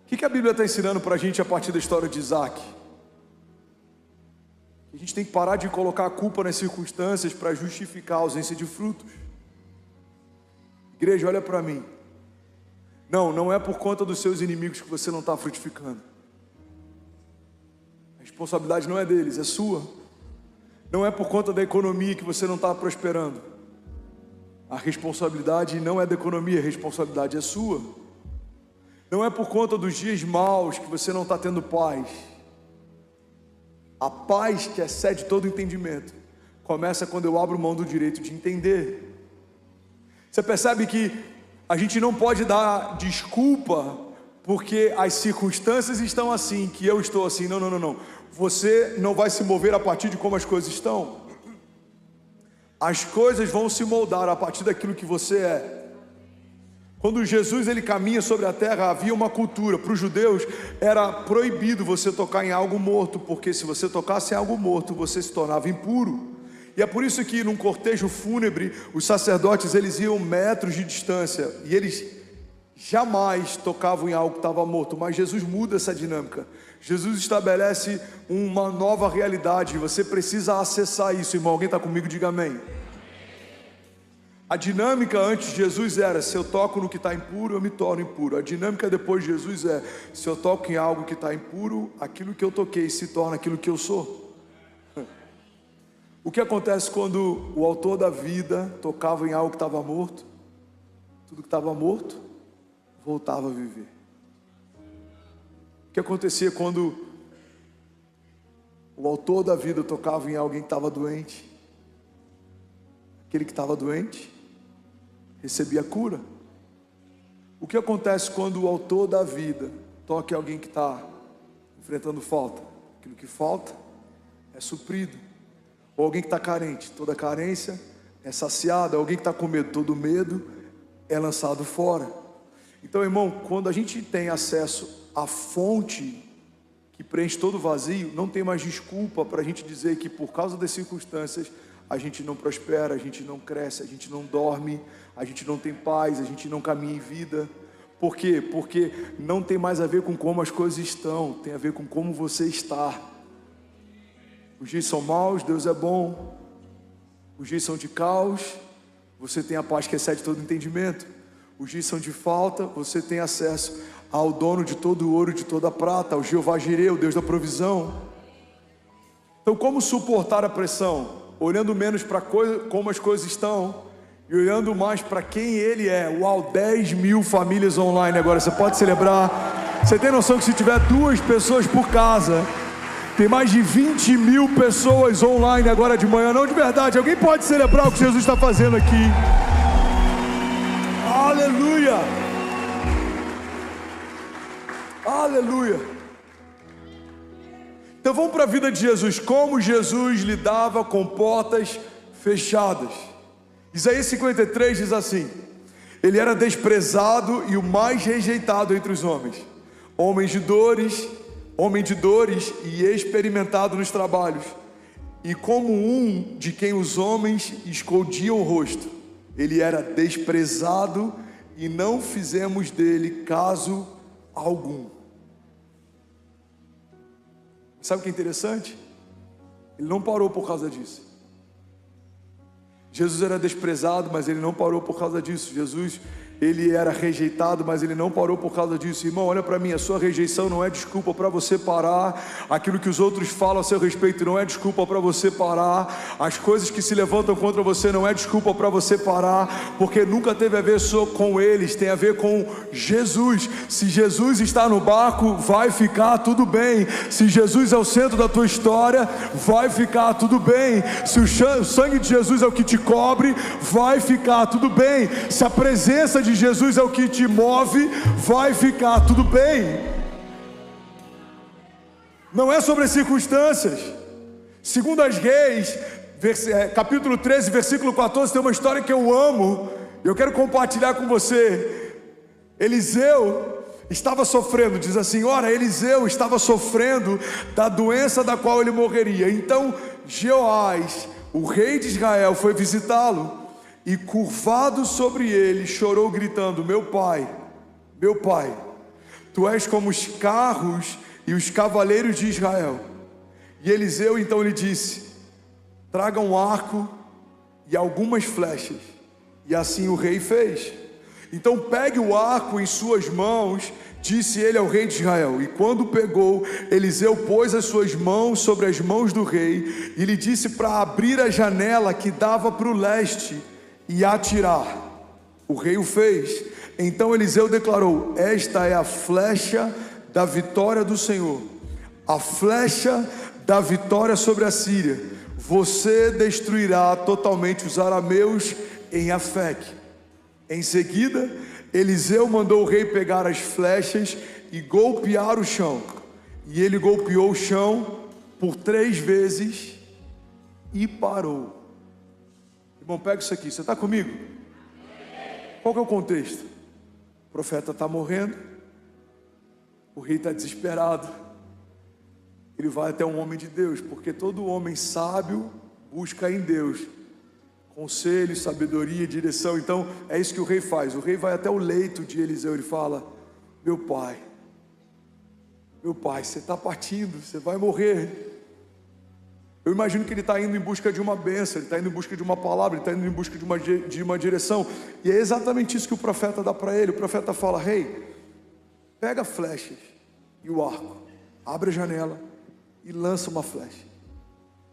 O que a Bíblia está ensinando para a gente a partir da história de Isaac? A gente tem que parar de colocar a culpa nas circunstâncias para justificar a ausência de frutos. Igreja, olha para mim. Não é por conta dos seus inimigos que você não está frutificando. A responsabilidade não é deles, é sua. Não é por conta da economia que você não está prosperando. A responsabilidade não é da economia, a responsabilidade é sua. Não é por conta dos dias maus que você não está tendo paz. A paz que excede todo entendimento começa quando eu abro mão do direito de entender. Você percebe que a gente não pode dar desculpa porque as circunstâncias estão assim, que eu estou assim. Não. Você não vai se mover a partir de como as coisas estão. As coisas vão se moldar a partir daquilo que você é. Quando Jesus ele caminha sobre a terra, havia uma cultura. Para os judeus era proibido você tocar em algo morto, porque se você tocasse em algo morto, você se tornava impuro. E é por isso que num cortejo fúnebre, os sacerdotes eles iam metros de distância e eles jamais tocavam em algo que estava morto. Mas Jesus muda essa dinâmica. Jesus estabelece uma nova realidade. Você precisa acessar isso, irmão. Alguém está comigo? Diga amém. A dinâmica antes de Jesus era: se eu toco no que está impuro, eu me torno impuro. A dinâmica depois de Jesus é: se eu toco em algo que está impuro, aquilo que eu toquei se torna aquilo que eu sou. O que acontece quando o autor da vida tocava em algo que estava morto? Tudo que estava morto voltava a viver. O que acontecia quando o autor da vida tocava em alguém que estava doente? Aquele que estava doente recebia cura. O que acontece quando o autor da vida toca em alguém que está enfrentando falta? Aquilo que falta é suprido. Ou alguém que está carente, toda carência é saciada. Alguém que está com medo, todo medo é lançado fora. Então, irmão, quando a gente tem acesso à fonte que preenche todo o vazio, não tem mais desculpa para a gente dizer que por causa das circunstâncias a gente não prospera, a gente não cresce, a gente não dorme, a gente não tem paz, a gente não caminha em vida. Por quê? Porque não tem mais a ver com como as coisas estão, tem a ver com como você está. Os dias são maus, Deus é bom. Os dias são de caos, você tem a paz que excede todo entendimento. Os dias são de falta, você tem acesso ao dono de todo o ouro e de toda a prata, ao Jeová Jireh, o Deus da provisão. Então, como suportar a pressão? Olhando menos para como as coisas estão e olhando mais para quem Ele é. Uau, 10 mil famílias online agora, você pode celebrar. Você tem noção que se tiver 2 pessoas por casa, tem mais de 20 mil pessoas online agora de manhã? Não, de verdade, alguém pode celebrar o que Jesus está fazendo aqui? Aleluia! Aleluia! Então vamos para a vida de Jesus. Como Jesus lidava com portas fechadas. Isaías 53 diz assim: Ele era desprezado e o mais rejeitado entre os homens, homem de dores e experimentado nos trabalhos, e como um de quem os homens escondiam o rosto. Ele era desprezado e não fizemos dele caso algum. Sabe o que é interessante? Ele não parou por causa disso. Jesus era desprezado, mas ele não parou por causa disso. Jesus ele era rejeitado, mas ele não parou por causa disso. Irmão, olha para mim, a sua rejeição não é desculpa para você parar. Aquilo que os outros falam a seu respeito não é desculpa para você parar. As coisas que se levantam contra você não é desculpa para você parar, porque nunca teve a ver só com eles, tem a ver com Jesus. Se Jesus está no barco, vai ficar tudo bem. Se Jesus é o centro da tua história, vai ficar tudo bem. Se o sangue de Jesus é o que te cobre, vai ficar tudo bem. Se a presença de Jesus é o que te move, vai ficar tudo bem. Não é sobre as circunstâncias. Segundo as Reis, capítulo 13, versículo 14, tem uma história que eu amo, eu quero compartilhar com você. Eliseu estava sofrendo, diz assim, ora, Eliseu estava sofrendo da doença da qual ele morreria. Então Jeoás, o rei de Israel, foi visitá-lo e, curvado sobre ele, chorou gritando: meu pai, tu és como os carros e os cavaleiros de Israel. E Eliseu então lhe disse: traga um arco e algumas flechas. E assim o rei fez. Então pegue o arco em suas mãos, disse ele ao rei de Israel. E quando pegou, Eliseu pôs as suas mãos sobre as mãos do rei e lhe disse para abrir a janela que dava para o leste e atirar. O rei o fez. Então Eliseu declarou: esta é a flecha da vitória do Senhor, a flecha da vitória sobre a Síria. Você destruirá totalmente os arameus em Afeque. Em seguida, Eliseu mandou o rei pegar as flechas e golpear o chão. E ele golpeou o chão por 3 vezes e parou. Irmão, pega isso aqui, você está comigo? Qual que é o contexto? O profeta está morrendo, o rei está desesperado, ele vai até um homem de Deus, porque todo homem sábio busca em Deus conselho, sabedoria, direção. Então é isso que o rei faz. O rei vai até o leito de Eliseu, ele fala: meu pai, você está partindo, você vai morrer. Eu imagino que ele está indo em busca de uma bênção, ele está indo em busca de uma palavra, ele está indo em busca de uma direção. E é exatamente isso que o profeta dá para ele. O profeta fala: rei, pega flechas e o arco, abre a janela e lança uma flecha.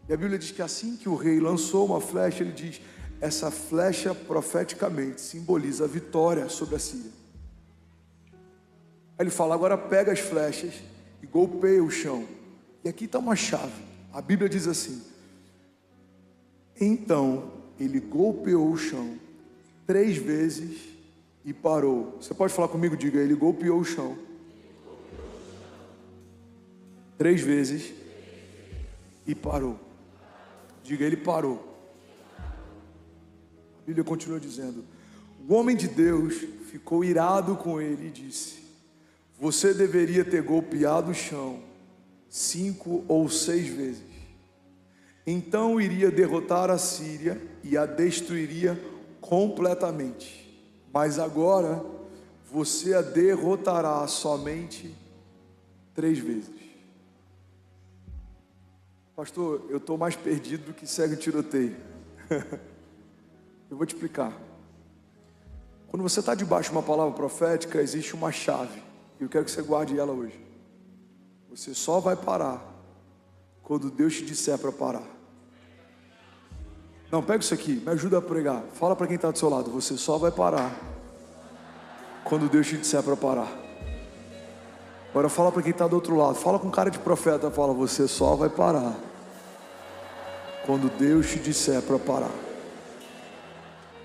E a Bíblia diz que assim que o rei lançou uma flecha, ele diz: essa flecha profeticamente simboliza a vitória sobre a Síria. Aí ele fala: agora pega as flechas e golpeia o chão. E aqui está uma chave. A Bíblia diz assim: então ele golpeou o chão 3 vezes e parou. Você pode falar comigo? Diga: ele golpeou o chão 3 vezes e parou. Diga: ele parou. A Bíblia continua dizendo: o homem de Deus ficou irado com ele e disse: você deveria ter golpeado o chão 5 ou 6 vezes. Então iria derrotar a Síria e a destruiria completamente. Mas agora você a derrotará somente 3 vezes. Pastor, eu estou mais perdido do que cego em tiroteio. Eu vou te explicar. Quando você está debaixo de uma palavra profética, existe uma chave. E eu quero que você guarde ela hoje. Você só vai parar quando Deus te disser para parar. Não, pega isso aqui, me ajuda a pregar. Fala para quem está do seu lado: você só vai parar quando Deus te disser para parar. Agora fala para quem está do outro lado. Fala com cara de profeta. Fala: você só vai parar quando Deus te disser para parar.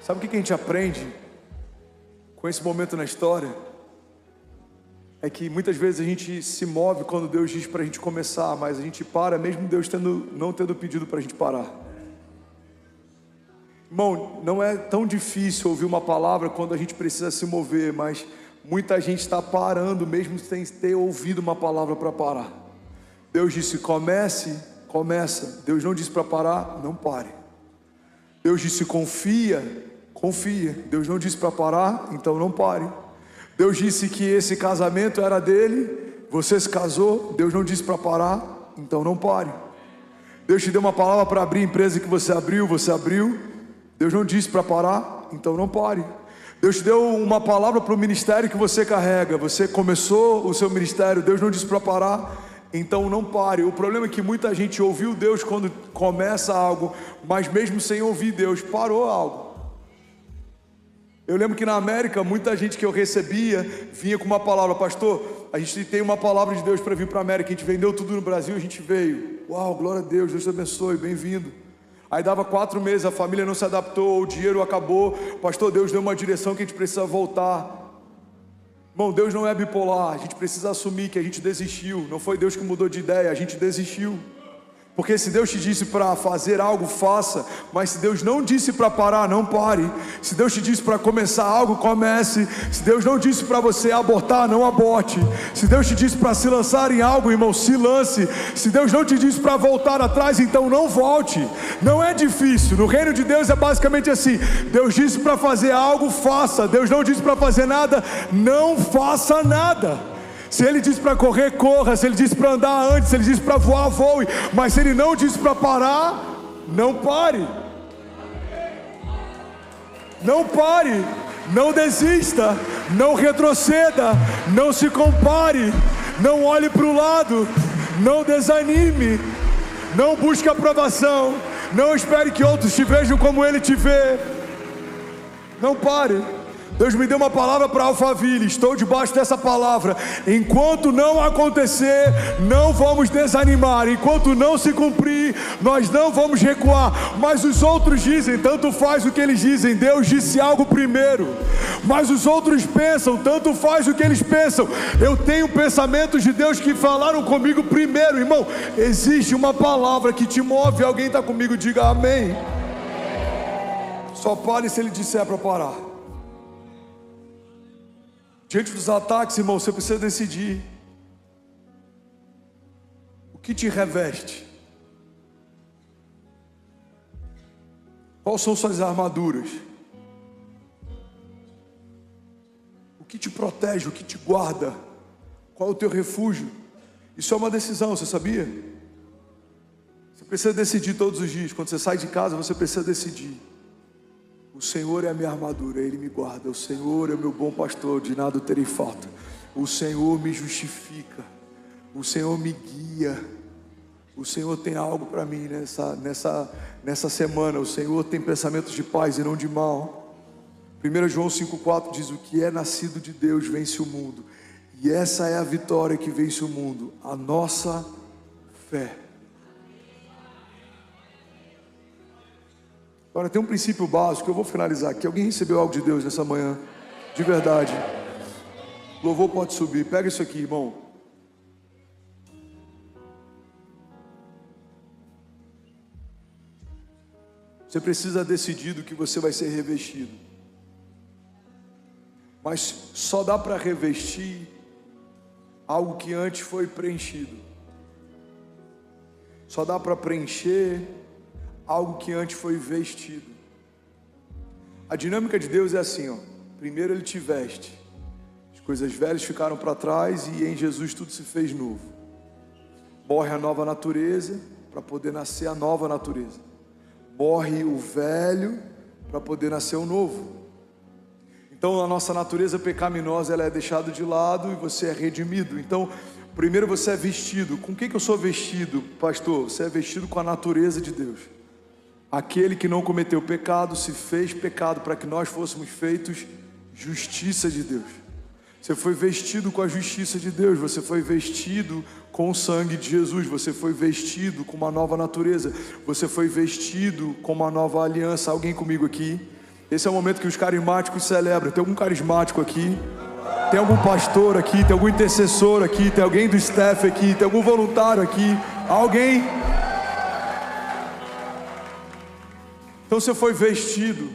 Sabe o que a gente aprende com esse momento na história? É que muitas vezes a gente se move quando Deus diz para a gente começar, mas a gente para mesmo Deus não tendo pedido para a gente parar. Irmão, não é tão difícil ouvir uma palavra quando a gente precisa se mover, mas muita gente está parando mesmo sem ter ouvido uma palavra para parar. Deus disse: começa. Deus não disse para parar, não pare. Deus disse: confia. Deus não disse para parar, então não pare. Deus disse que esse casamento era dele, você se casou. Deus não disse para parar, então não pare. Deus te deu uma palavra para abrir a empresa que você abriu. Deus não disse para parar, então não pare. Deus te deu uma palavra para o ministério que você carrega. Você começou o seu ministério, Deus não disse para parar, então não pare. O problema é que muita gente ouviu Deus quando começa algo, mas mesmo sem ouvir Deus, parou algo. Eu lembro que na América, muita gente que eu recebia vinha com uma palavra: pastor, a gente tem uma palavra de Deus para vir para a América, a gente vendeu tudo no Brasil, a gente veio. Uau, glória a Deus, Deus te abençoe, bem-vindo. Aí dava 4 meses, a família não se adaptou, o dinheiro acabou. Pastor, Deus deu uma direção que a gente precisa voltar. Irmão, Deus não é bipolar, a gente precisa assumir que a gente desistiu. Não foi Deus que mudou de ideia, a gente desistiu. Porque se Deus te disse para fazer algo, faça. Mas se Deus não disse para parar, não pare. Se Deus te disse para começar algo, comece. Se Deus não disse para você abortar, não aborte. Se Deus te disse para se lançar em algo, irmão, se lance. Se Deus não te disse para voltar atrás, então não volte. Não é difícil. No reino de Deus é basicamente assim: Deus disse para fazer algo, faça. Deus não disse para fazer nada, não faça nada. Se Ele disse para correr, corra. Se Ele disse para andar, antes. Se Ele disse para voar, voe. Mas se Ele não disse para parar, não pare. Não pare. Não desista. Não retroceda. Não se compare. Não olhe para o lado. Não desanime. Não busque aprovação. Não espere que outros te vejam como Ele te vê. Não pare. Deus me deu uma palavra para Alphaville, estou debaixo dessa palavra. Enquanto não acontecer, não vamos desanimar. Enquanto não se cumprir, nós não vamos recuar. Mas os outros dizem, tanto faz o que eles dizem. Deus disse algo primeiro. Mas os outros pensam, tanto faz o que eles pensam. Eu tenho pensamentos de Deus que falaram comigo primeiro. Irmão, existe uma palavra que te move. Alguém está comigo, diga amém. Só pare se Ele disser para parar. Diante dos ataques, irmão, você precisa decidir. O que te reveste? Quais são suas armaduras? O que te protege? O que te guarda? Qual é o teu refúgio? Isso é uma decisão, você sabia? Você precisa decidir todos os dias. Quando você sai de casa, você precisa decidir. O Senhor é a minha armadura, Ele me guarda. O Senhor é o meu bom pastor, de nada terei falta. O Senhor me justifica. O Senhor me guia. O Senhor tem algo para mim nessa semana. O Senhor tem pensamentos de paz e não de mal. 1 João 5,4 diz: o que é nascido de Deus vence o mundo. E essa é a vitória que vence o mundo, a nossa fé. Agora tem um princípio básico, eu vou finalizar aqui. Alguém recebeu algo de Deus nessa manhã? De verdade. Louvor pode subir, pega isso aqui, irmão. Você precisa decidir do que você vai ser revestido. Mas só dá para revestir algo que antes foi preenchido. Só dá para preencher algo que antes foi vestido. A dinâmica de Deus é assim, ó. Primeiro Ele te veste. As coisas velhas ficaram para trás e em Jesus tudo se fez novo. Morre a nova natureza para poder nascer a nova natureza. Morre o velho para poder nascer o novo. Então a nossa natureza pecaminosa, ela é deixada de lado e você é redimido. Então primeiro você é vestido. Com o que eu sou vestido, pastor? Você é vestido com a natureza de Deus. Aquele que não cometeu pecado se fez pecado para que nós fôssemos feitos justiça de Deus. Você foi vestido com a justiça de Deus. Você foi vestido com o sangue de Jesus. Você foi vestido com uma nova natureza. Você foi vestido com uma nova aliança. Alguém comigo aqui? Esse é o momento que os carismáticos celebram. Tem algum carismático aqui? Tem algum pastor aqui? Tem algum intercessor aqui? Tem alguém do staff aqui? Tem algum voluntário aqui? Alguém? Então você foi vestido.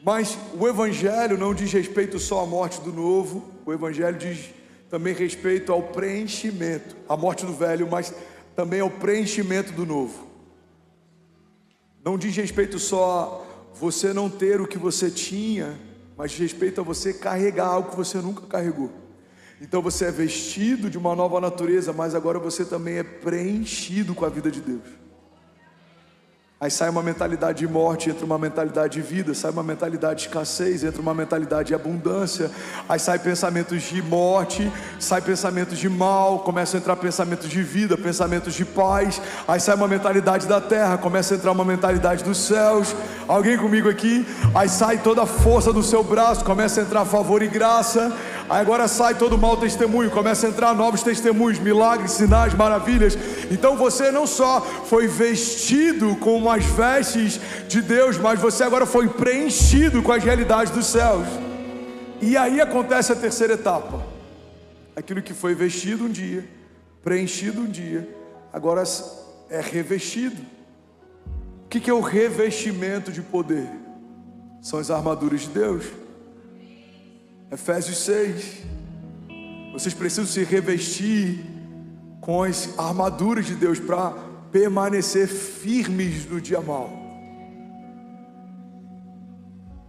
Mas o Evangelho não diz respeito só à morte do novo. O Evangelho diz também respeito ao preenchimento. A morte do velho, mas também ao preenchimento do novo. Não diz respeito só a você não ter o que você tinha, mas diz respeito a você carregar algo que você nunca carregou. Então você é vestido de uma nova natureza, mas agora você também é preenchido com a vida de Deus. Aí sai uma mentalidade de morte, entra uma mentalidade de vida. Sai uma mentalidade de escassez, entra uma mentalidade de abundância. Aí sai pensamentos de morte, sai pensamentos de mal, começam a entrar pensamentos de vida, pensamentos de paz. Aí sai uma mentalidade da terra, começa a entrar uma mentalidade dos céus. Alguém comigo aqui? Aí sai toda a força do seu braço, começa a entrar favor e graça. Aí agora sai todo mau testemunho, começa a entrar novos testemunhos, milagres, sinais, maravilhas. Então você não só foi vestido com as vestes de Deus, mas você agora foi preenchido com as realidades dos céus. E aí acontece a terceira etapa. Aquilo que foi vestido um dia, preenchido um dia, agora é revestido. O que é o revestimento de poder? São as armaduras de Deus. Efésios 6. Vocês precisam se revestir com as armaduras de Deus para permanecer firmes no dia mau.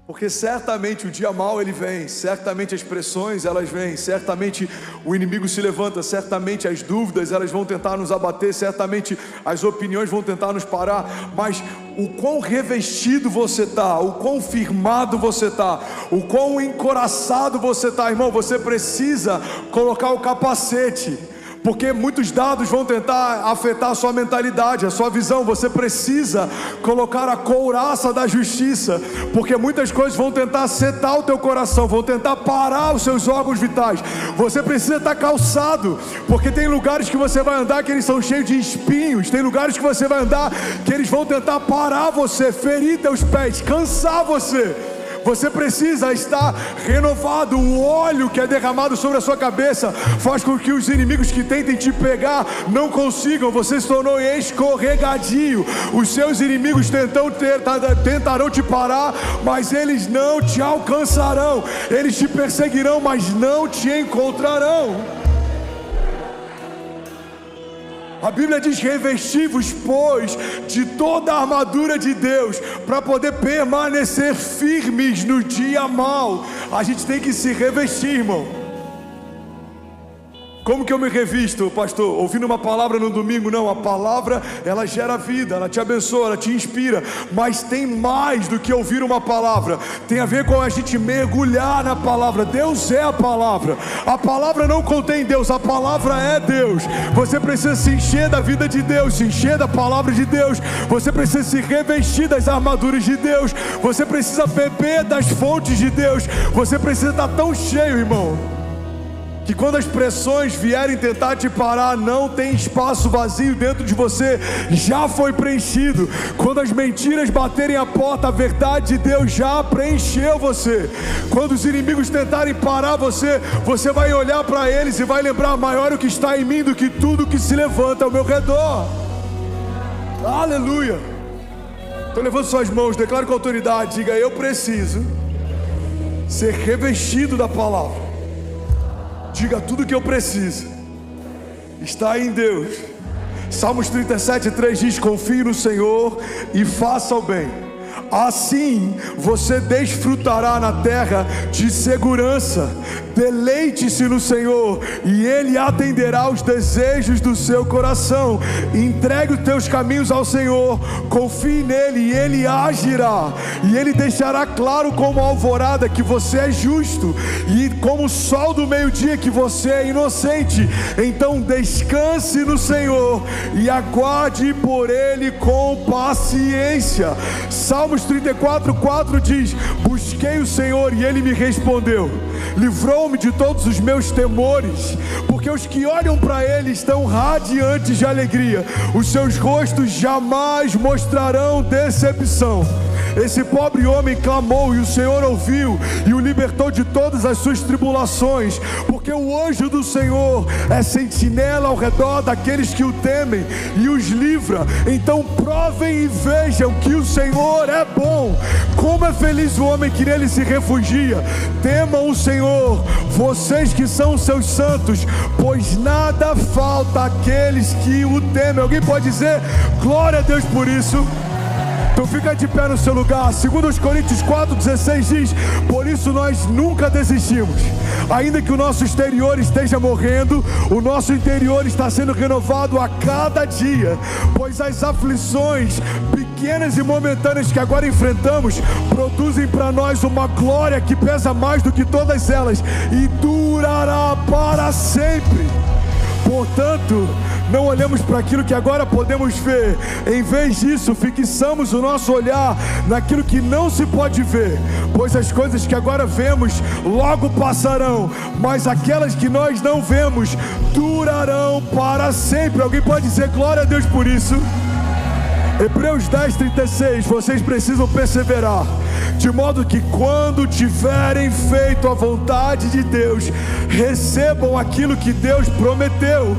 Porque certamente o dia mau ele vem, certamente as pressões elas vêm, certamente o inimigo se levanta, certamente as dúvidas elas vão tentar nos abater, certamente as opiniões vão tentar nos parar, mas o quão revestido você está, o quão firmado você está, o quão encoraçado você está, irmão, você precisa colocar o capacete. Porque muitos dados vão tentar afetar a sua mentalidade, a sua visão. Você precisa colocar a couraça da justiça, porque muitas coisas vão tentar setar o teu coração, vão tentar parar os seus órgãos vitais. Você precisa estar calçado, porque tem lugares que você vai andar que eles são cheios de espinhos. Tem lugares que você vai andar que eles vão tentar parar você, ferir teus pés, cansar você. Você precisa estar renovado. O óleo que é derramado sobre a sua cabeça faz com que os inimigos que tentem te pegar não consigam. Você se tornou escorregadio. Os seus inimigos tentarão te parar, mas eles não te alcançarão. Eles te perseguirão, mas não te encontrarão. A Bíblia diz: revesti-vos, pois, de toda a armadura de Deus, para poder permanecer firmes no dia mau. A gente tem que se revestir, irmão. Como que eu me revisto, pastor? Ouvindo uma palavra no domingo? Não, a palavra, ela gera vida, ela te abençoa, ela te inspira. Mas tem mais do que ouvir uma palavra. Tem a ver com a gente mergulhar na palavra. Deus é a palavra. A palavra não contém Deus, a palavra é Deus. Você precisa se encher da vida de Deus, se encher da palavra de Deus. Você precisa se revestir das armaduras de Deus. Você precisa beber das fontes de Deus. Você precisa estar tão cheio, irmão, que quando as pressões vierem tentar te parar, não tem espaço vazio dentro de você, já foi preenchido. Quando as mentiras baterem a porta, a verdade de Deus já preencheu você. Quando os inimigos tentarem parar você, você vai olhar para eles e vai lembrar: maior o que está em mim do que tudo que se levanta ao meu redor. Aleluia. Então levante suas mãos, declare com autoridade, diga: eu preciso ser revestido da palavra. Diga: tudo que eu preciso está em Deus. Salmos 37:3 diz: confie no Senhor e faça o bem, assim você desfrutará na terra de segurança. Deleite-se no Senhor e Ele atenderá aos desejos do seu coração. Entregue os teus caminhos ao Senhor, confie nele e Ele agirá. E Ele deixará claro como a alvorada que você é justo, e como o sol do meio-dia que você é inocente. Então descanse no Senhor e aguarde por Ele com paciência. Salmos 34:4 diz: busquei o Senhor e Ele me respondeu, livrou-me de todos os meus temores. Porque os que olham para Ele estão radiantes de alegria, os seus rostos jamais mostrarão decepção. Esse pobre homem clamou e o Senhor ouviu e o libertou de todas as suas tribulações. Porque o anjo do Senhor é sentinela ao redor daqueles que o temem e os livra. Então provem e vejam que o Senhor é bom. Como é feliz o homem que nele se refugia. Temam o Senhor, vocês que são seus santos, pois nada falta àqueles que o temem. Alguém pode dizer glória a Deus por isso? Então fica de pé no seu lugar. Segundo os Coríntios 4,16 diz: por isso nós nunca desistimos. Ainda que o nosso exterior esteja morrendo, o nosso interior está sendo renovado a cada dia, pois as aflições pequenas e momentâneas que agora enfrentamos produzem para nós uma glória que pesa mais do que todas elas e durará para sempre. Portanto, não olhemos para aquilo que agora podemos ver. Em vez disso, fixamos o nosso olhar naquilo que não se pode ver, pois as coisas que agora vemos logo passarão, mas aquelas que nós não vemos durarão para sempre. Alguém pode dizer glória a Deus por isso? Hebreus 10:36, vocês precisam perseverar, de modo que quando tiverem feito a vontade de Deus, recebam aquilo que Deus prometeu.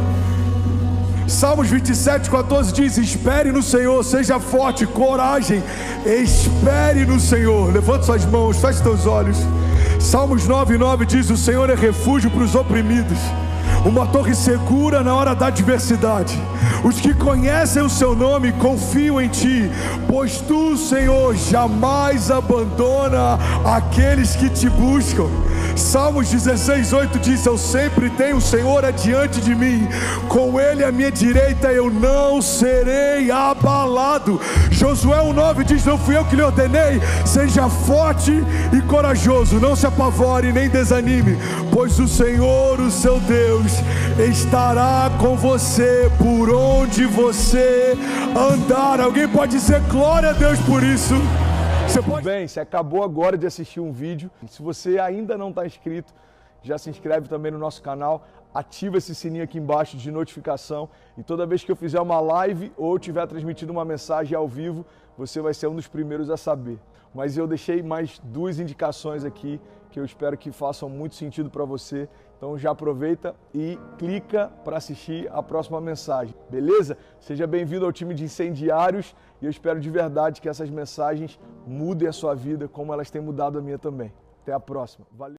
Salmos 27:14 diz: espere no Senhor, seja forte, coragem, espere no Senhor. Levante suas mãos, feche seus olhos. Salmos 9:9 diz: o Senhor é refúgio para os oprimidos, uma torre segura na hora da adversidade. Os que conhecem o seu nome confiam em ti, pois tu, Senhor, jamais abandona aqueles que te buscam. Salmos 16:8 diz: eu sempre tenho o Senhor adiante de mim, com Ele à minha direita eu não serei abalado. Josué 1:9 diz: não fui eu que lhe ordenei, seja forte e corajoso, não se apavore nem desanime, pois o Senhor, o seu Deus, estará com você por onde você andar. Alguém pode dizer glória a Deus por isso? Tudo bem, você acabou agora de assistir um vídeo. Se você ainda não está inscrito, já se inscreve também no nosso canal, ativa esse sininho aqui embaixo de notificação e toda vez que eu fizer uma live ou estiver transmitindo uma mensagem ao vivo, você vai ser um dos primeiros a saber. Mas eu deixei mais 2 indicações aqui que eu espero que façam muito sentido para você. Então já aproveita e clica para assistir a próxima mensagem, beleza? Seja bem-vindo ao time de incendiários e eu espero de verdade que essas mensagens mudem a sua vida como elas têm mudado a minha também. Até a próxima. Valeu!